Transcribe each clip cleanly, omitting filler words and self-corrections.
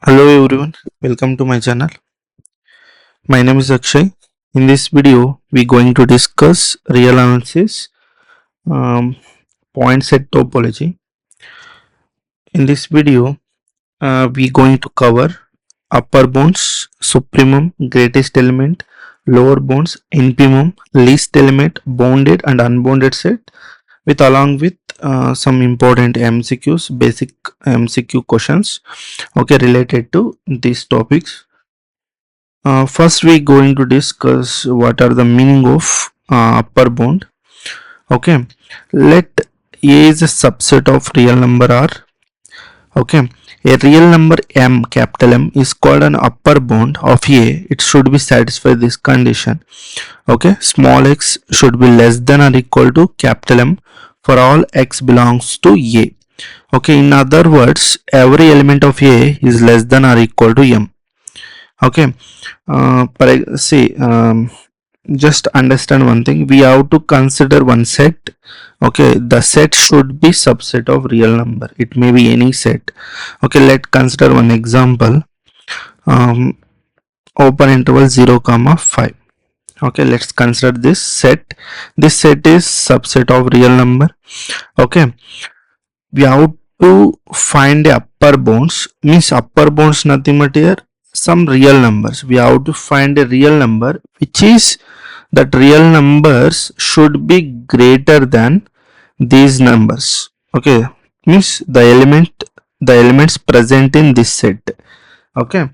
Hello everyone, welcome to my channel. My name is Akshay. In this video, we're going to discuss real analysis, point set topology. In this video, we're going to cover upper bounds, supremum, greatest element, lower bounds, infimum, least element, bounded and unbounded set, with along with some important MCQs, basic MCQ questions, okay, related to these topics. First, we're going to discuss what are the meaning of upper bound. Okay, let A is a subset of real number R. Okay, a real number M, capital M, is called an upper bound of A. It should be satisfy this condition. Okay, small x should be less than or equal to capital M for all x belongs to A. Okay, in other words, every element of A is less than or equal to M. Okay, just understand one thing. We have to consider one set. Okay, the set should be subset of real number. It may be any set. Okay, let's consider one example. Open interval 0 comma 5. Okay, let's consider this set. This set is subset of real number. Okay, we have to find the upper bounds. Means upper bounds nothing but here some real numbers. We have to find a real number which is that real numbers should be greater than these numbers. Okay, means the elements present in this set. Okay,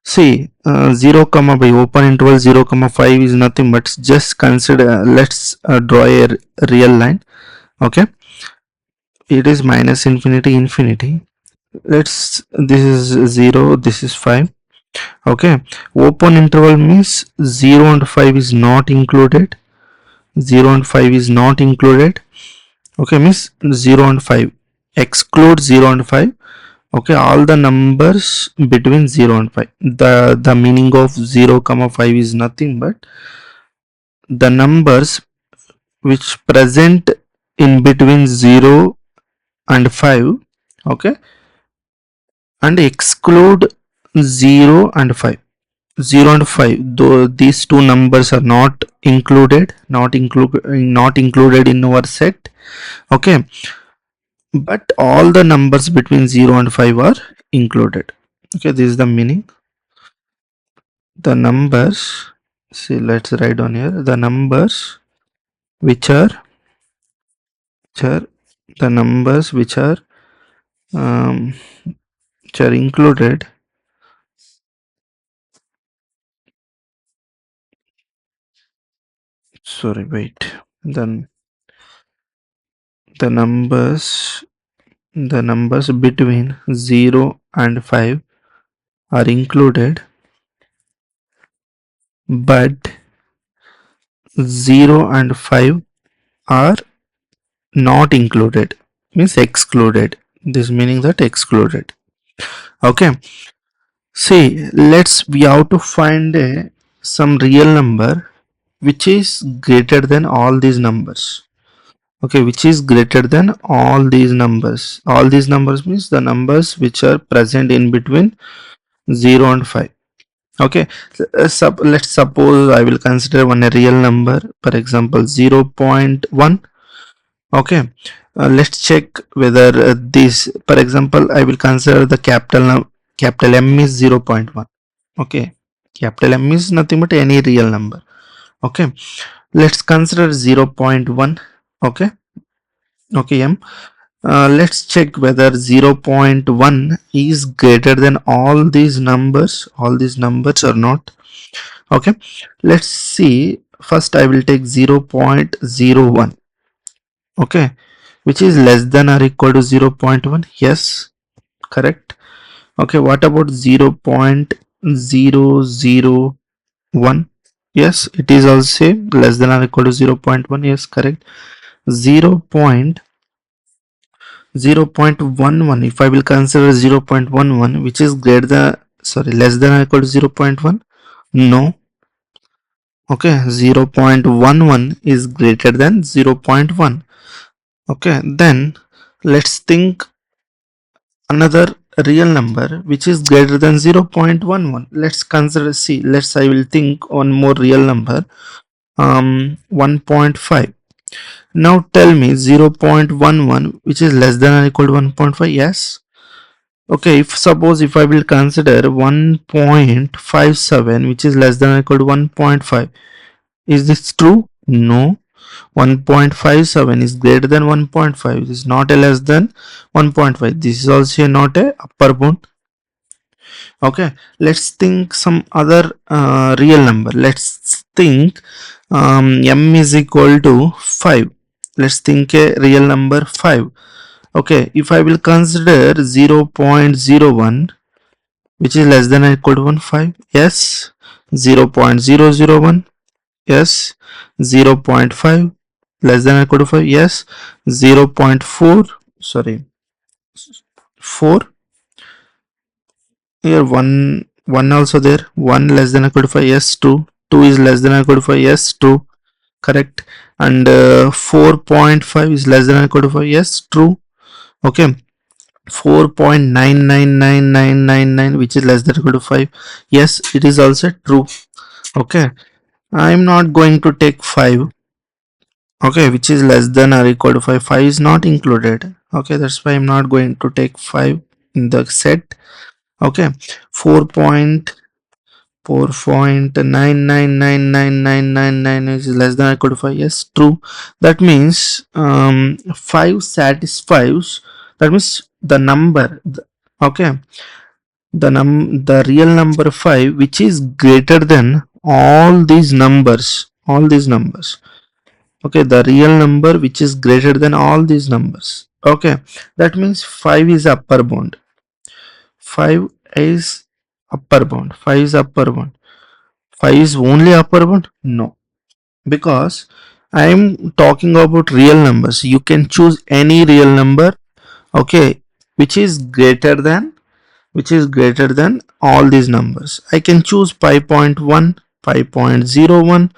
see 0 comma by open interval 0 comma 5 is nothing but just consider, let's draw a real line. Okay, it is minus infinity infinity. Let's, this is 0, this is 5. Okay, open interval means 0 and 5 is not included. 0 and 5 is not included. Okay, means 0 and 5, exclude 0 and 5. Okay, all the numbers between 0 and 5. The meaning of 0 comma 5 is nothing but the numbers which present in between 0 and 5. Okay, and exclude 0 and 5. 0 and 5, though these two numbers are not included in our set. Okay, but all the numbers between 0 and 5 are included. Okay, this is the meaning. The numbers, see, let's write on here, the numbers which are the numbers which are included sorry wait then the numbers between 0 and 5 are included, but 0 and 5 are not included, means excluded. This meaning that excluded. Okay, see, we have to find some real number which is greater than all these numbers. Okay, which is greater than all these numbers. All these numbers means the numbers which are present in between 0 and 5. Okay, let's suppose I will consider one a real number, for example 0.1. Okay, let's check whether this, for example, I will consider the capital M is 0.1. Okay, capital M is nothing but any real number. Okay, let's consider 0.1. Okay, M. Let's check whether 0.1 is greater than all these numbers or not. Okay, let's see. First I will take 0.01. okay, which is less than or equal to 0.1. Yes, correct. Okay, what about 0.001? Yes, it is also less than or equal to 0.1. Yes, correct. 0.11, if I will consider 0.11, which is greater than, sorry, less than or equal to 0.1. No. Okay, 0.11 is greater than 0.1. Okay, then let's think another real number which is greater than 0.11. Let's consider, see, I will think one more real number, 1.5. Now tell me 0.11 which is less than or equal to 1.5. Yes. Okay, if suppose if I will consider 1.57 which is less than or equal to 1.5, is this true? No. 1.57 is greater than 1.5. It is not a less than 1.5. This is also not a upper bound. Okay, let's think some other real number. Let's think m is equal to 5. Let's think a real number 5. Okay, if I will consider 0.01 which is less than or equal to 1.5. Yes. 0.001. Yes. 0.5 less than or equal to 5. Yes. 0.4, sorry, 4. Here 1 also there. 1 less than or equal to 5. Yes. 2 is less than or equal to 5. Yes. 2, correct. And 4.5 is less than or equal to 5. Yes. True. Okay. 4.999999 which is less than or equal to 5. Yes, it is also true. Okay, I am not going to take 5. Okay, which is less than or equal to 5. 5 is not included. Okay, that's why I'm not going to take 5 in the set. Okay, 4.999999 is less than or equal to 5. Yes, true. That means 5 satisfies, that means the number, okay, the real number 5 which is greater than all these numbers, okay, the real number which is greater than all these numbers. Okay, that means 5 is upper bound. 5 is upper bound. 5 is upper bound. 5 is only upper bound? No, because I am talking about real numbers. You can choose any real number, okay, which is greater than all these numbers. I can choose 5.1, 5.01.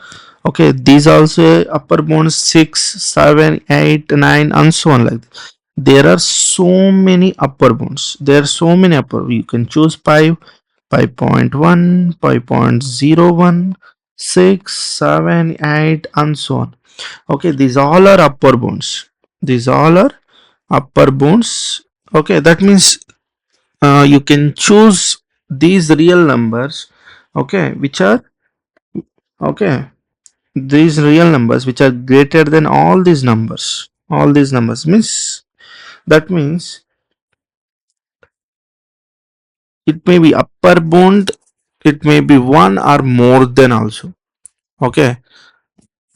Okay, these also upper bounds, 6, 7, 8, 9, and so on, like this. There are so many upper bounds. You can choose 5, 5.1, 5.01, 6, 7, 8, and so on. Okay, these all are upper bounds. Okay, that means you can choose these real numbers, okay, which are, okay, these real numbers which are greater than all these numbers. Means, that means it may be upper bound, it may be one or more than also. Okay,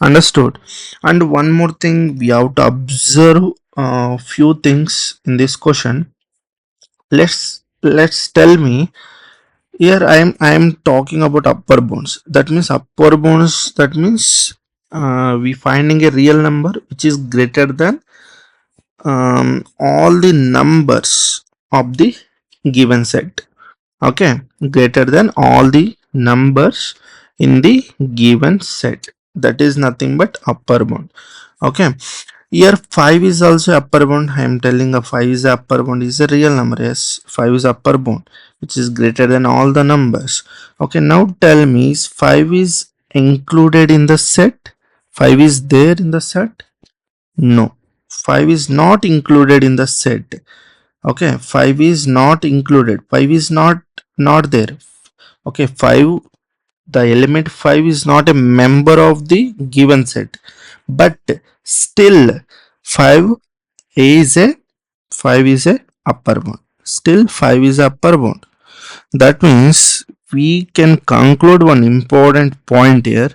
understood. And one more thing, we have to observe a few things in this question. Let's tell me. Here I am talking about upper bounds. That means we finding a real number which is greater than all the numbers of the given set. Okay, greater than all the numbers in the given set. That is nothing but upper bound. Okay, here 5 is also upper bound. I am telling a 5 is upper bound, is a real number. Yes, 5 is upper bound which is greater than all the numbers. Okay, now tell me, is 5 is included in the set? 5 is there in the set? No, 5 is not included in the set. Okay, 5 is not included. 5 is not there. Okay, 5, the element 5 is not a member of the given set, but still 5 is a 5 is a upper bound. Still 5 is upper bound. That means we can conclude one important point here.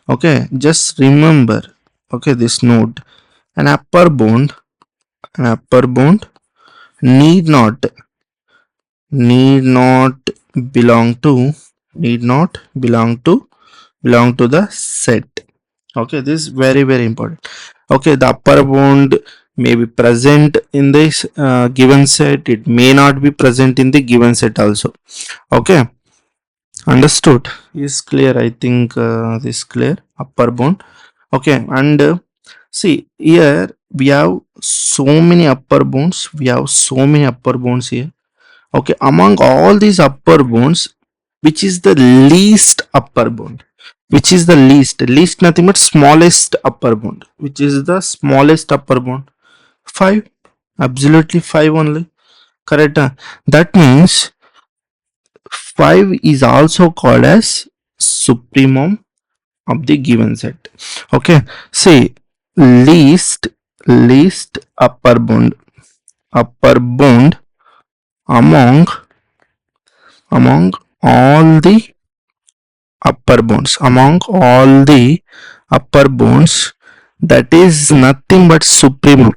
Okay, just remember, okay, this note, an upper bound need not belong to belong to the set. Okay, this is very important. Okay, the upper bound may be present in this given set, it may not be present in the given set also. Okay, understood. Is clear, I think. This is clear, upper bound. Okay, and see, here we have so many upper bounds here. Okay, among all these upper bounds, which is the least upper bound? Which is the least nothing but smallest upper bound? Which is the smallest upper bound? 5. Absolutely 5 only. Correct. That means 5 is also called as supremum of the given set. Okay, say least upper bound among all the upper bounds, that is nothing but supremum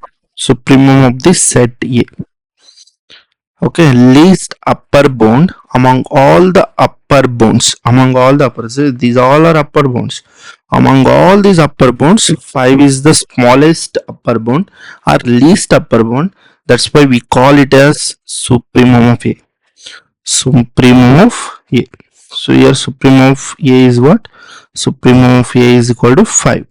of the set A. Okay, least upper bound among all the upper bounds, so these all are upper bounds. Among all these upper bounds, 5 is the smallest upper bound or least upper bound. That's why we call it as supremum of A. Supremum of A. So here supremum of A is what? Supremum of A is equal to 5.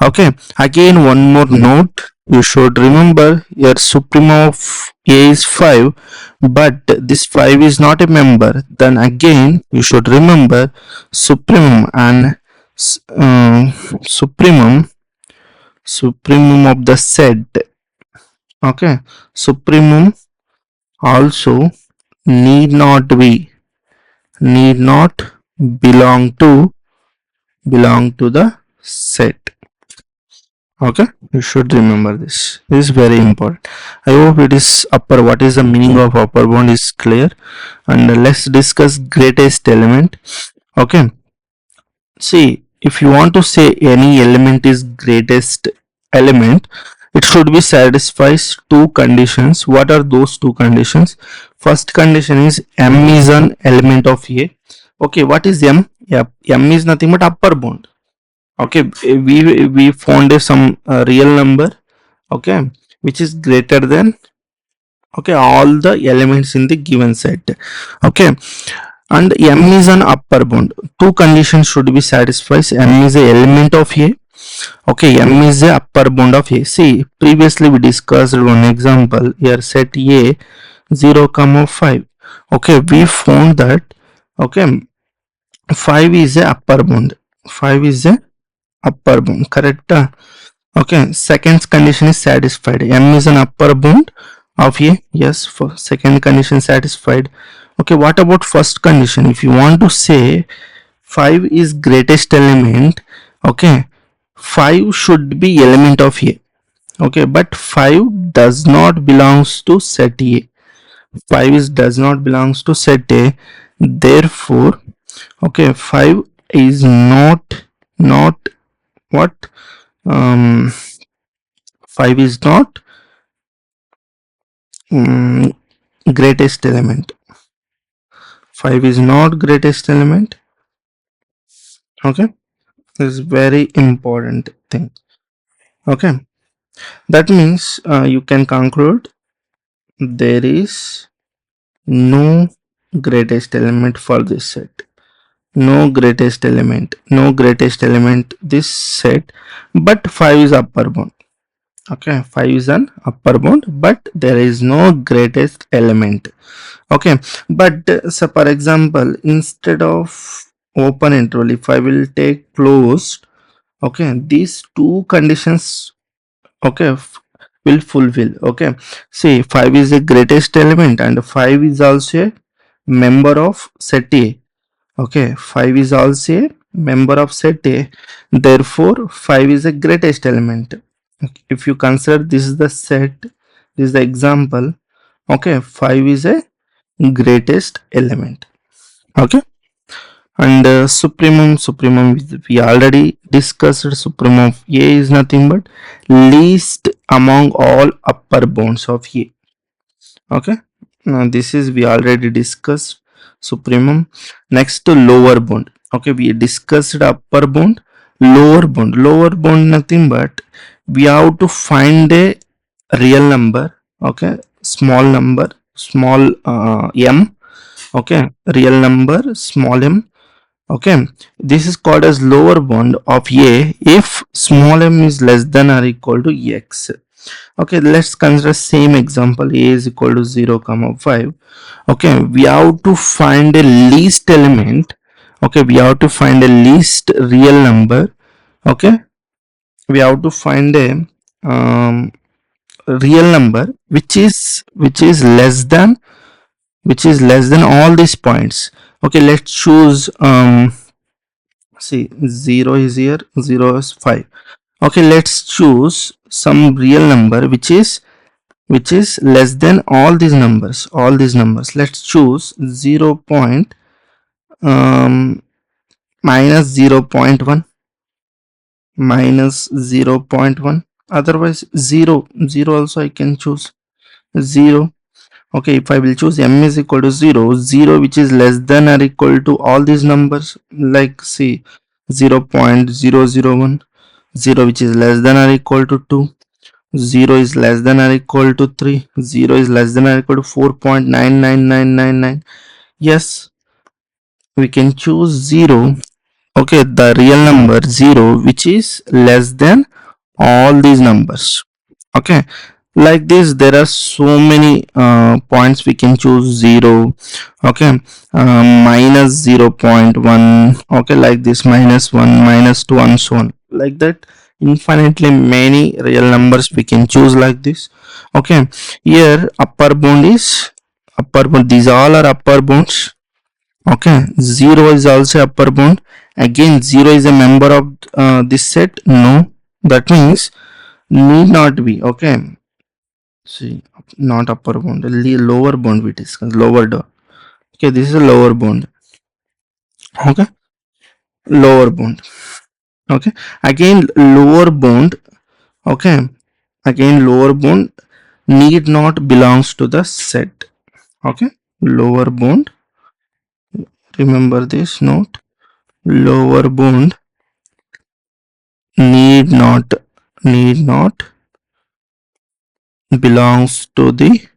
Okay, again one more note, you should remember your supremum of A is 5, but this 5 is not a member. Then again you should remember supremum and supremum of the set. Okay, supremum also need not belong to the set. Okay, you should remember this. This is very important. I hope it is upper. What is the meaning of upper bound is clear. And let's discuss greatest element. Okay, see, if you want to say any element is greatest element, it should be satisfies two conditions. What are those two conditions? First condition is M is an element of A. Okay, what is M? Yeah, M is nothing but upper bound. Okay, we found some real number, okay, which is greater than, okay, all the elements in the given set. Okay, and M is an upper bound. Two conditions should be satisfied. M is a element of A. Okay, M is a upper bound of A. See, previously we discussed one example here, set A 0, 5. Okay, we found that, okay, 5 is a upper bound. 5 is a upper bound, correct? Okay, second condition is satisfied. M is an upper bound of A. Yes, for second condition satisfied. Okay, what about first condition? If you want to say 5 is greatest element, okay, 5 should be element of A. Okay, but 5 does not belongs to set A. 5 is does not belongs to set A. Therefore, okay, 5 is not what 5 is not greatest element. 5 is not greatest element. Okay, this is very important thing. Okay, that means you can conclude there is no greatest element for this set. No greatest element this set, but 5 is upper bound. Okay, 5 is an upper bound, but there is no greatest element. Okay, but so for example, instead of open interval, if I will take closed, okay, these two conditions, okay, will fulfill. Okay, see, 5 is the greatest element and 5 is also a member of set A. Okay, 5 is also a member of set A. Therefore, 5 is the greatest element. If you consider this is the set, this is the example. Okay, 5 is a greatest element. Okay, and supremum we already discussed. Supremum of A is nothing but least among all upper bounds of A. Okay, now this is we already discussed supremum. Next to lower bound. Okay, we discussed upper bound, lower bound nothing but we have to find a real number. Okay, small number, small m. Okay, real number, small m. Okay, this is called as lower bound of A if small m is less than or equal to x. Okay, let's consider same example. A is equal to 0 comma 5. Okay, we have to find a least element. Okay, we have to find a least real number. Okay, we have to find a real number which is less than all these points. Okay, let's choose see 0 is here, 0 is 5. Okay, let's choose some real number which is less than all these numbers. Let's choose 0 point minus 0.1, minus 0.1, otherwise 0 also I can choose 0. Okay, if I will choose m is equal to 0 which is less than or equal to all these numbers, like see 0.001, 0 which is less than or equal to 2, 0 is less than or equal to 3, 0 is less than or equal to 4.99999. Yes, we can choose 0. Okay, the real number 0 which is less than all these numbers. Okay, like this there are so many points we can choose 0. Okay, minus 0.1. Okay, like this minus 1, minus 2 and so on, like that infinitely many real numbers we can choose like this. Okay, here upper bound is upper bound, these all are upper bounds. Okay, 0 is also upper bound. Again 0 is a member of this set. No, that means need not be. Okay, see, not upper bound, lower bound we discuss, lower door. Okay, this is a lower bound. Okay, lower bound. Okay, again lower bound. Okay, again lower bound need not belongs to the set. Okay, lower bound, remember this note, lower bound need not belongs to the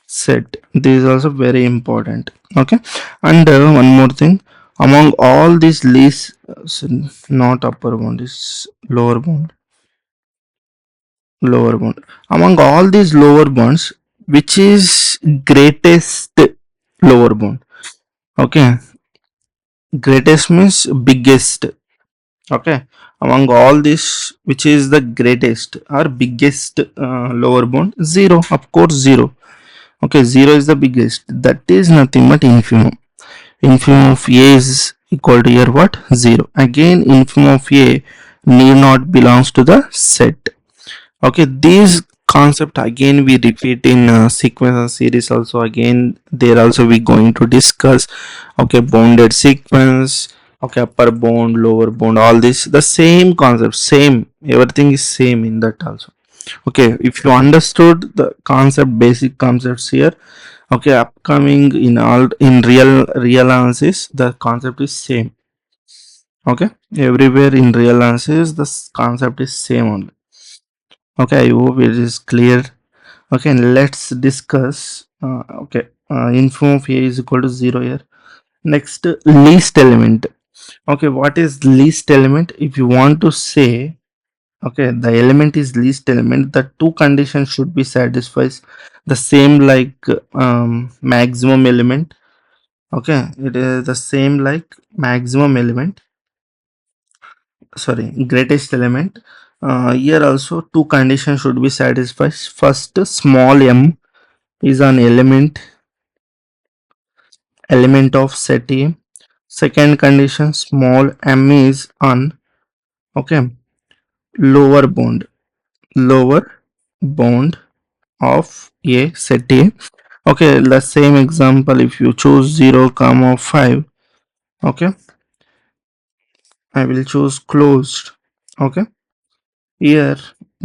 set. This is also very important. Okay, and one more thing, among all these least not upper bound, is lower bound, among all these lower bounds, which is greatest lower bound? Okay, greatest means biggest. Okay, among all this which is the greatest or biggest lower bound? 0, of course 0. Okay, 0 is the biggest, that is nothing but infimum. Infimum of a is equal to here what? 0. Again infimum of a need not belongs to the set. Okay, these concept again we repeat in sequence and series also. Again there also we going to discuss. Okay, bounded sequence. Okay, upper bound, lower bound, all this the same concept, same, everything is same in that also. Okay, if you understood the concept, basic concepts here, okay, upcoming in all in real analysis the concept is same. Okay, everywhere in real analysis the concept is same only. Okay, I hope it is clear. Okay, let's discuss. Okay, info of a is equal to 0 here. Next, least element. Okay, what is least element? If you want to say, okay, the element is least element, the two conditions should be satisfied. The same like maximum element. Okay, it is the same like maximum element. Sorry, greatest element. Here also two conditions should be satisfied. First, small m is an element of set A. Second condition, small m is an, okay, lower bound lower bound of a set A. Okay, the same example, if you choose 0 comma 5, okay, I will choose closed. Okay, here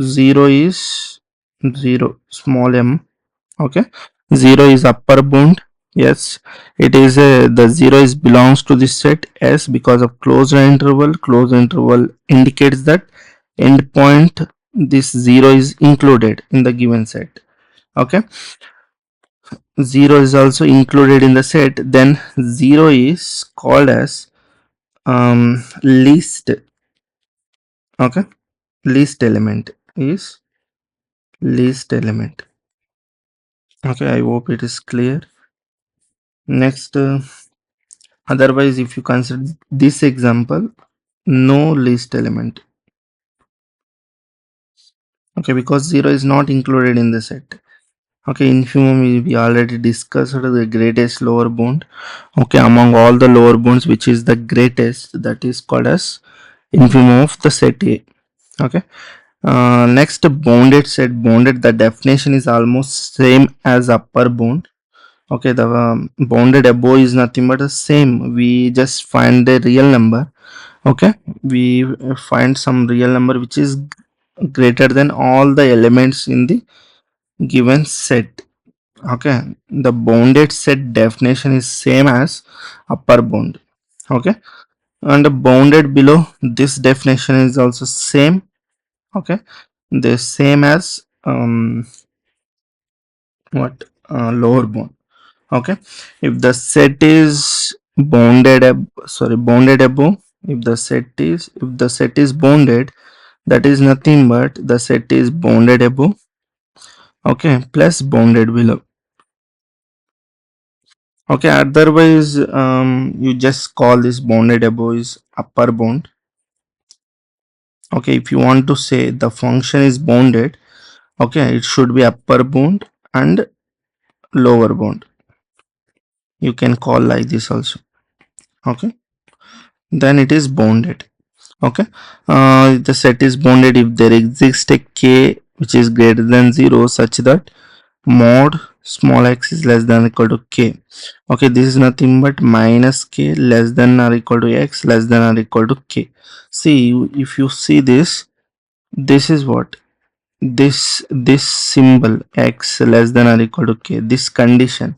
0 is 0, small m. Okay, 0 is upper bound. Yes, it is the 0 is belongs to this set S because of closed interval. Closed interval indicates that endpoint this 0 is included in the given set. Okay, 0 is also included in the set, then 0 is called as least. Okay, least element is least element. Okay, I hope it is clear. Next, otherwise if you consider this example, no least element. Okay, because 0 is not included in the set. Okay, infimum we already discussed the greatest lower bound. Okay, among all the lower bounds, which is the greatest, that is called as infimum of the set A. Okay. Next, bounded set. Bounded, the definition is almost same as upper bound. Okay, the bounded above is nothing but the same. We just find the real number. Okay, we find some real number which is greater than all the elements in the given set. Okay, the bounded set definition is same as upper bound. Okay, and the bounded below this definition is also same. Okay, the same as what lower bound. Okay, if the set is bounded above, if the set is bounded, that is nothing but the set is bounded above. Okay, plus bounded below. Okay, otherwise you just call this bounded above is upper bound. Okay, if you want to say the function is bounded, okay, it should be upper bound and lower bound. You can call like this also. Okay, then it is bounded. Okay, the set is bounded if there exists a k which is greater than 0 such that mod small x is less than or equal to k. Okay, this is nothing but minus k less than or equal to x less than or equal to k. See, if you see this, this is what this symbol x less than or equal to k, this condition.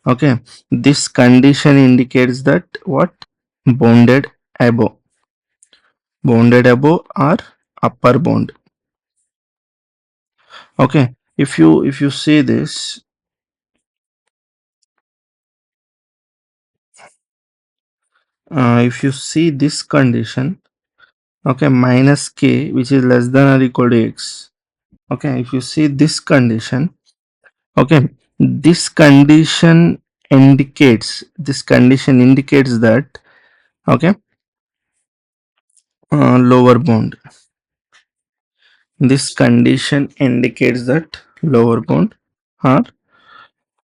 Okay, this condition indicates that what bounded above, or upper bound. Okay, if you see this, if you see this condition, okay, minus k which is less than or equal to x. Okay, if you see this condition, okay, this condition indicates that, okay, lower bound. This condition indicates that lower bound are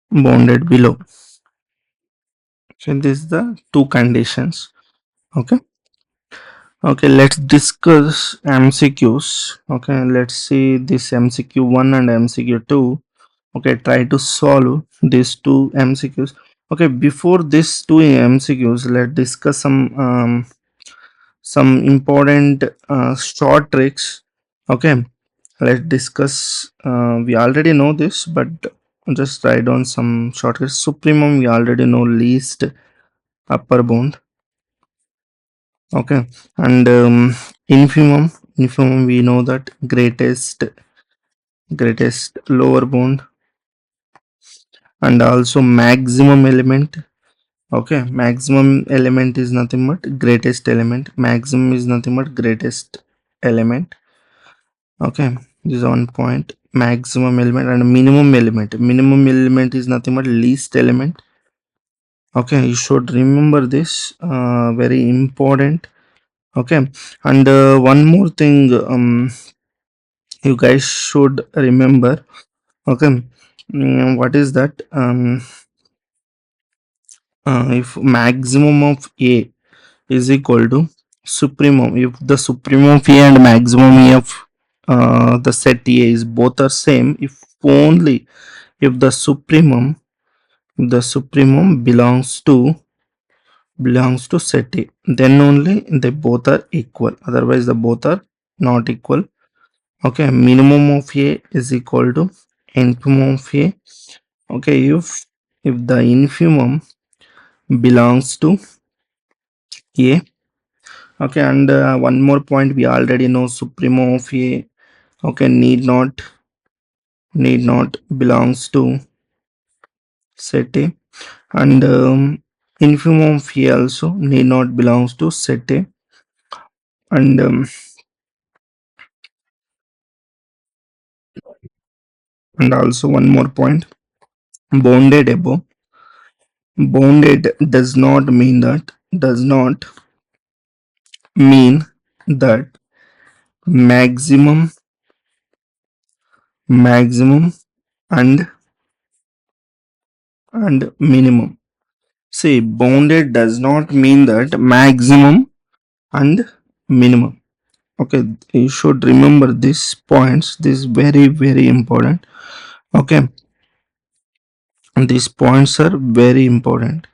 bounded below. So this is the two conditions. Okay. Okay, let's discuss MCQs. Okay, let's see this MCQ1 and MCQ2. Okay, try to solve these two MCQs. Okay, before these two MCQs, let's discuss some important short tricks. Okay, let's discuss. We already know this, but just write down some short tricks. Supremum we already know, least upper bound. Okay, and infimum we know that greatest lower bound, and also maximum element. Okay, maximum element is nothing but greatest element. Maximum is nothing but greatest element. Okay, this is one point. Maximum element and minimum element. Minimum element is nothing but least element. Okay, you should remember this. Very important. Okay, and one more thing. You guys should remember. Okay, what is that? If maximum of A is equal to supremum, if the supremum of A and maximum A of the set A is both are same, if only if the supremum belongs to set A, then only they both are equal. Otherwise, the both are not equal. Okay, minimum of A is equal to infimum of A. Okay, if the infimum belongs to A. Okay, and one more point, we already know supremum of A, okay, need not belongs to set A, and infimum of A also need not belongs to set A, and And also one more point, bounded above. Bounded does not mean that maximum maximum and minimum. See, bounded does not mean that maximum and minimum. Okay, you should remember these points. This is very very important. Okay, these points are very important.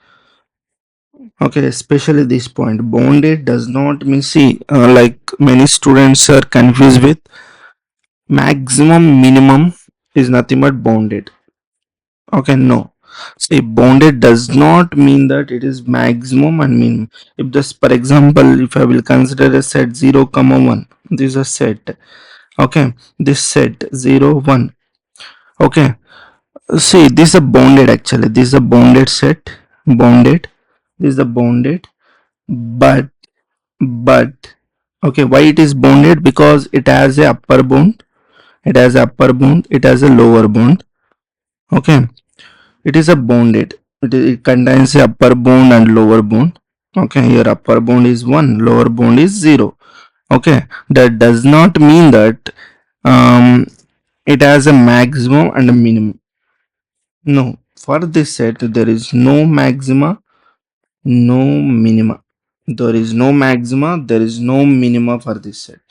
Okay, especially this point. Bounded does not mean, see, like many students are confused with maximum minimum is nothing but bounded. Okay, no. See, bounded does not mean that it is maximum and minimum. If just, for example, if I will consider a set 0, comma 1, this is a set. Okay, this set 0, 1. Okay, see, this is a bounded actually. This is a bounded set. Bounded. This is a bounded. But okay, why it is bounded? Because it has a upper bound. It has a upper bound. It has a lower bound. Okay, it is a bounded. It contains a upper bound and lower bound. Okay, here upper bound is 1, lower bound is 0. Okay, that does not mean that it has a maximum and a minimum. No, for this set there is no maxima, no minima. There is no maxima, there is no minima for this set.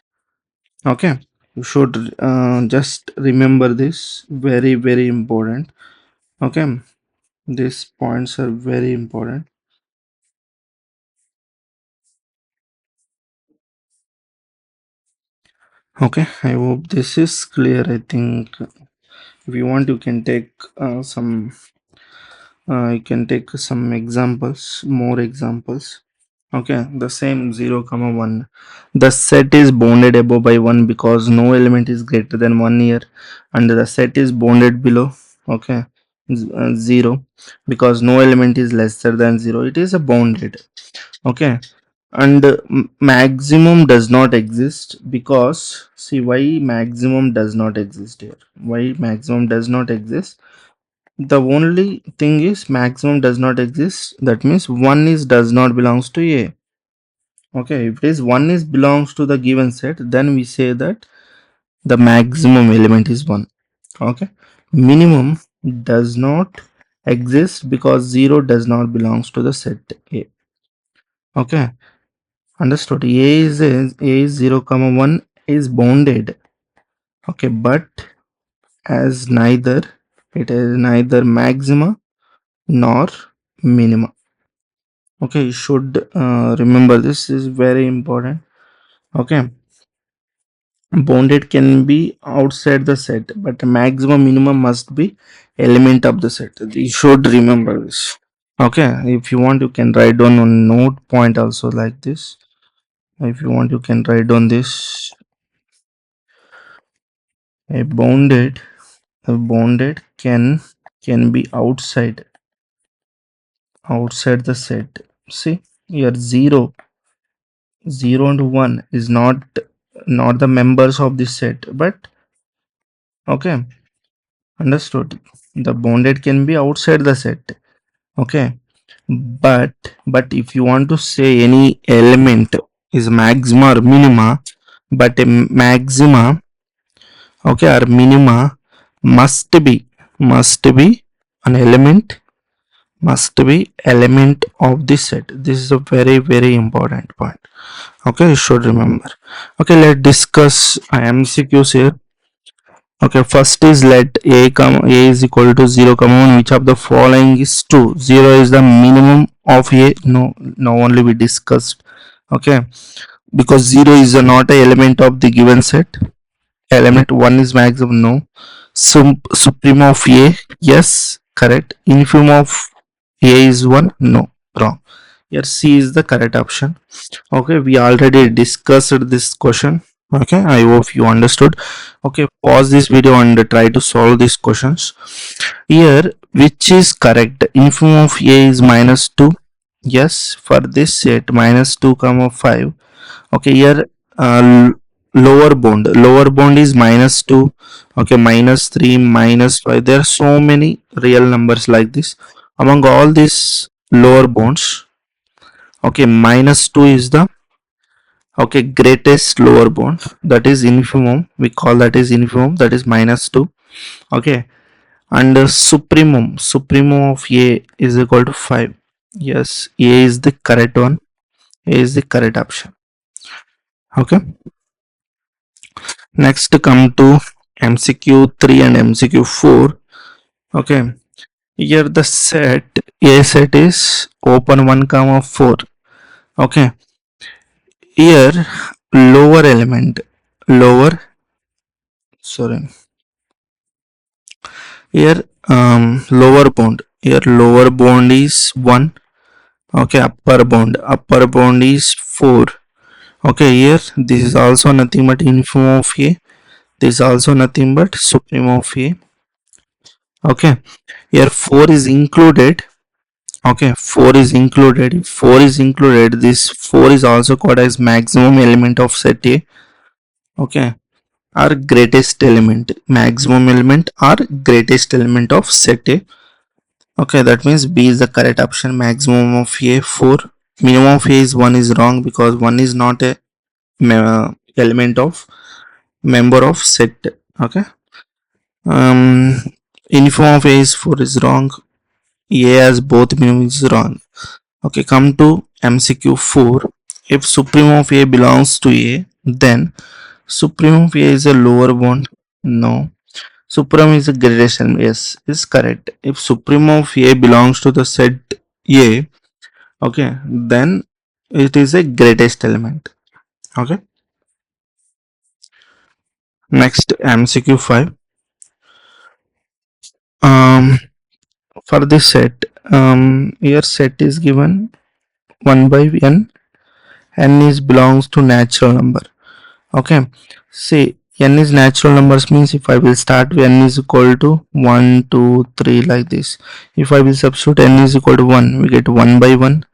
Okay, you should just remember this, very very important. Okay, these points are very important. Okay, I hope this is clear. I think if you want, you can take some examples, more examples. Okay, the same 0, comma 1. The set is bounded above by 1 because no element is greater than 1 here, and the set is bounded below. Okay, 0 because no element is lesser than 0. It is a bounded. Okay, and maximum does not exist because, see, why maximum does not exist here? Why maximum does not exist? The only thing is maximum does not exist. That means 1 is does not belongs to A. Okay, if it is 1 is belongs to the given set, then we say that the maximum element is 1. Okay, minimum does not exist because 0 does not belongs to the set A. Okay, understood. A is 0, comma 1 is bounded. Okay, but as neither, it is neither maxima nor minima. Okay, you should remember this is very important. Okay, bounded can be outside the set, but maximum minimum must be element of the set. You should remember this. Okay, if you want, you can write down on note point also like this. If you want, you can write down this. A bounded can be outside the set. See here, 0 and 1 is not the members of this set, but okay, understood. The bounded can be outside the set. Okay, but if you want to say any element is maxima or minima, but a maxima, okay, or minima must be an element, must be element of this set. This is a very very important point. Okay, you should remember. Okay, let's discuss MCQs here. Okay, first is let a is equal to 0, comma 1. Which of the following is true? 0 is the minimum of a. No, only we discussed. Okay, because 0 is not a element of the given set. Element 1 is maximum. No. Supreme of a, yes, correct. Infimum of a is 1. No, wrong. Here C is the correct option. Okay, we already discussed this question. Okay, I hope you understood. Okay, pause this video and try to solve these questions. Here, which is correct? Infimum of a is -2. Yes, for this set -2, comma 5. Okay, here lower bound is -2, okay, -3, -5. There are so many real numbers like this. Among all these lower bounds, okay, -2 is the, okay, greatest lower bound, that is infimum, we call that is infimum, that is -2, okay. And supremum of a is equal to 5. Yes, a is the correct one. A is the correct option. Okay, next come to MCQ 3 and MCQ 4. Okay, here the set a set is open 1 comma 4. Okay, here lower element, lower, sorry, here lower bound, here lower bound is 1. Okay, upper bound is 4. Okay, here this is also nothing but infimum of a, this is also nothing but supremum of a. Okay, here 4 is included. Okay, 4 is included. If 4 is included, this 4 is also called as maximum element of set a. Okay, or greatest element, maximum element or greatest element of set a. Okay, that means B is the correct option. Maximum of a 4, minimum of a is 1 is wrong, because 1 is not a element of member of set. Okay, um info of a is 4 is wrong. A as both minimum is wrong. Okay, come to MCQ 4. If supreme of a belongs to a, then supreme of a is a lower bound. No. Supreme is a greatest element. Yes, is correct. If supreme of a belongs to the set a, okay, then it is a greatest element. Okay. Next MCQ 5. Um, for this set, here set is given 1 by n. N is belongs to natural number. Okay, say n is natural numbers, means if I will start with n is equal to 1, 2, 3 like this. If I will substitute n is equal to 1, we get 1 by 1.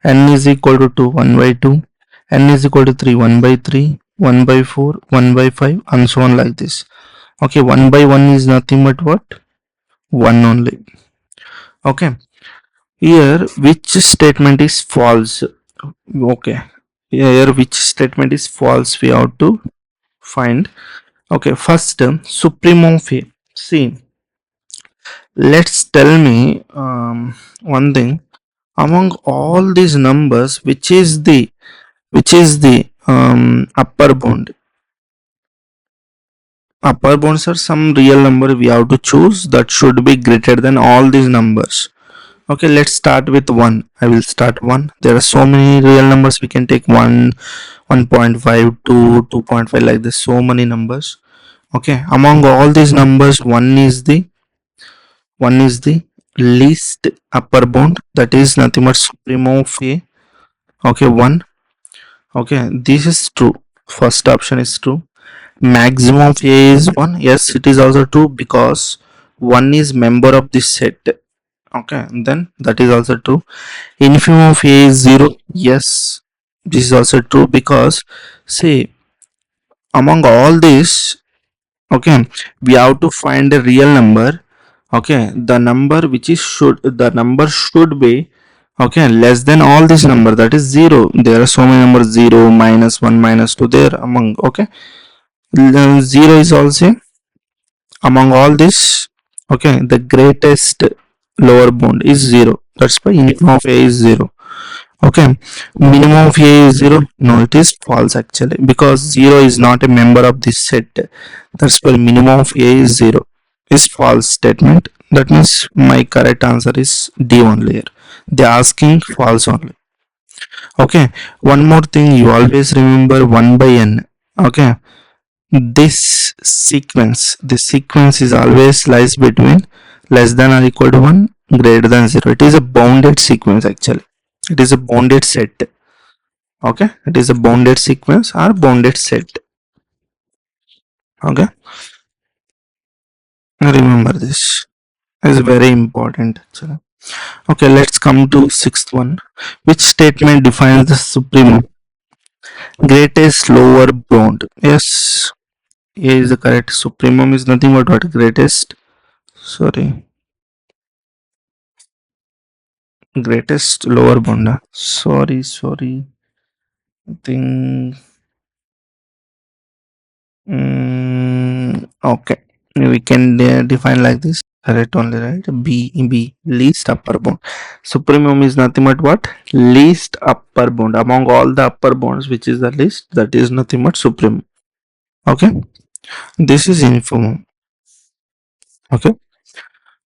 N is equal to 2, 1 by 2. N is equal to 3, 1 by 3, 1 by 4, 1 by 5, and so on like this. Okay, 1 by 1 is nothing but what? 1 only. Okay, here which statement is false? Okay, here which statement is false we have to find. Okay, first supremum of a. See, let's tell me one thing. Among all these numbers, which is the upper bound? Upper bounds are some real number we have to choose that should be greater than all these numbers. Okay, let's start with 1. I will start 1. There are so many real numbers, we can take 1, 1.5, 2, 2.5 like this, so many numbers. Okay, among all these numbers, one is the least upper bound, that is nothing but supremum of a. Okay, 1. Okay, this is true. First option is true. Maximum of a is 1. Yes, it is also true, because 1 is member of this set. Okay, then that is also true. Infimum of a is 0. Yes, this is also true, because say among all these, okay, we have to find a real number. Okay, the number should be, okay, less than all this number, that is 0. There are so many numbers, 0, -1, -2 there among. Okay, 0 is also among all this. Okay, the greatest lower bound is 0. That's why minimum of a is 0. Okay, minimum of a is 0. No, it is false actually, because 0 is not a member of this set. That's why minimum of a is 0 is false statement. That means my correct answer is D only here. They are asking false only. Okay, one more thing, you always remember 1 by n. Okay, this sequence is always lies between less than or equal to 1, greater than 0. It is a bounded sequence actually. It is a bounded set. Okay, it is a bounded sequence or bounded set. Okay, remember this is very important actually. Okay, let's come to sixth one. Which statement defines the supremum? Greatest lower bound. Yes, A is the correct. Supremum is nothing but what? Greatest. Sorry. Greatest lower bound. Sorry. I think. Okay. We can define like this. Correct only, right? B. Least upper bound. Supremum is nothing but what? Least upper bound. Among all the upper bounds, which is the least, that is nothing but supremum. Okay. This is infimum. Okay.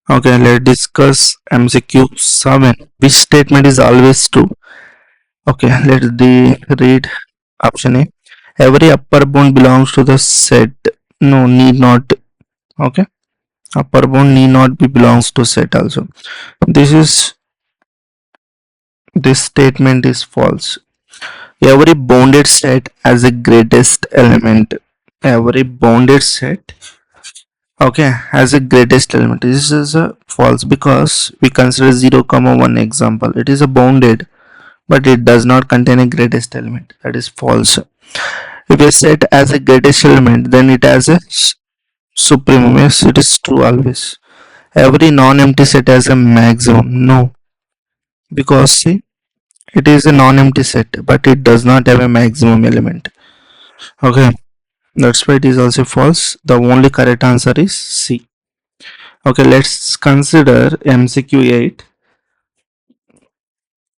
Okay. Let's discuss MCQ 7. Which statement is always true? Okay. Let's read option A. Every upper bound belongs to the set. No, need not. Okay. Upper bound need not be belongs to set also. This is this statement is false. Every bounded set has a greatest element. Every bounded set, okay, has a greatest element. This is a false because we consider 0 comma 1 example. It is a bounded, but it does not contain a greatest element. That is false. If a set has a greatest element, then it has a supremum. Yes, it is true always. Every non-empty set has a maximum. No, because see, it is a non-empty set, but it does not have a maximum element. Okay, that's why it is also false. The only correct answer is C. Okay, let's consider MCQ 8.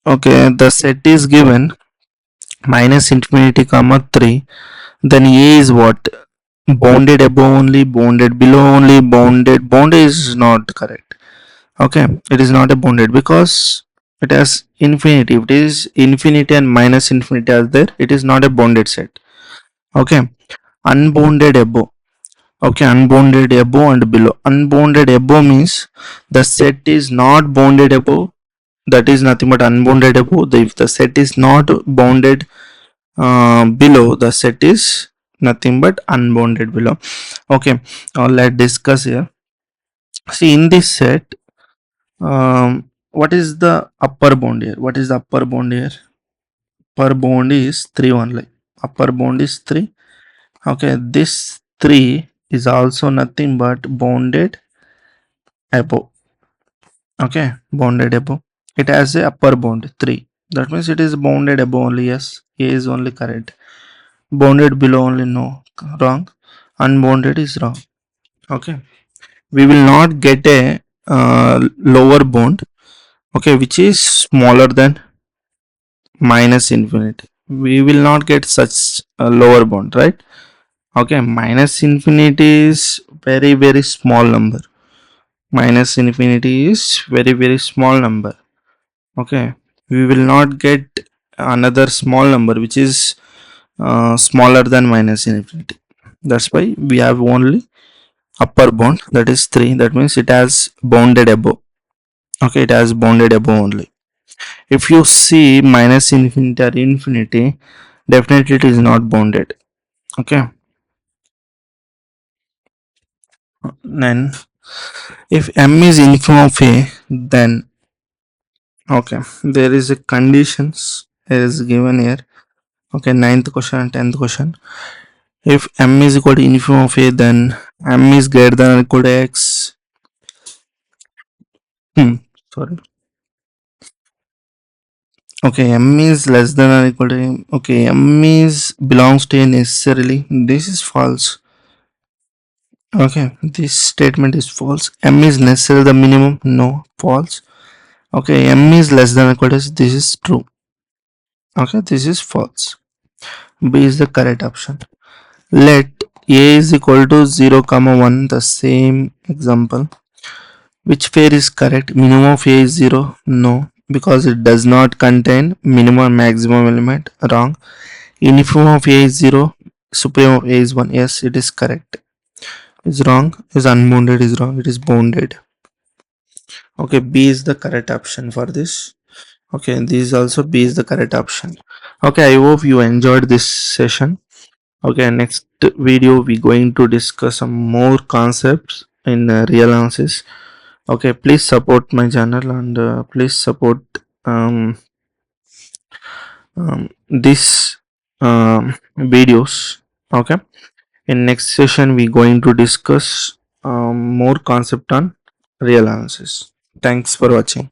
Okay, the set is given minus infinity comma 3. Then A is what? Bounded above only, bounded below only, bounded is not correct. Okay, it is not a bounded because it has infinity. If it is infinity and minus infinity are there, it is not a bounded set. Okay, unbounded above. Okay, unbounded above and below. Unbounded above means the set is not bounded above. That is nothing but unbounded above. If the set is not bounded below, the set is nothing but unbounded below. Okay, let's discuss here. See, in this set, what is the upper bound here? What is the upper bound here? Upper bound is 3 only. Upper bound is 3. Okay, this 3 is also nothing but bounded above. Okay, bounded above. It has a upper bound 3. That means it is bounded above only. Yes, A is only correct. Bounded below only, no, wrong. Unbounded is wrong. Okay, we will not get a lower bound. Okay, which is smaller than minus infinity. We will not get such a lower bound, right? Okay, minus infinity is very small number. Minus infinity is very small number. Okay, we will not get another small number which is smaller than minus infinity. That's why we have only upper bound, that is 3. That means it has bounded above. Okay, it has bounded above only. If you see minus infinity or infinity, definitely it is not bounded. Okay, then if m is infimum of a, then okay, there is a conditions is given here. Okay, 9th question and 10th question. If m is equal to infimum of a, then m is greater than or equal to x. Sorry. Okay, m is less than or equal to m. Okay, m is belongs to a necessarily. This is false. Okay, this statement is false. M is necessarily the minimum. No, false. Okay, m is less than or equal to s. This is true. Okay, this is false. B is the correct option. Let a is equal to 0 comma 1, the same example. Which pair is correct? Minimum of a is 0. No, because it does not contain minimum and maximum element. Wrong. Infimum of a is 0. Supremum of a is 1. Yes, it is correct. Is wrong. Is unbounded is wrong. It is bounded. Okay, B is the correct option for this. Okay, this also B is the correct option. Okay, I hope you enjoyed this session. Okay, next video we going to discuss some more concepts in real analysis. Okay, please support my channel and please support this videos. Okay, in next session we going to discuss more concept on real analysis. Thanks for watching.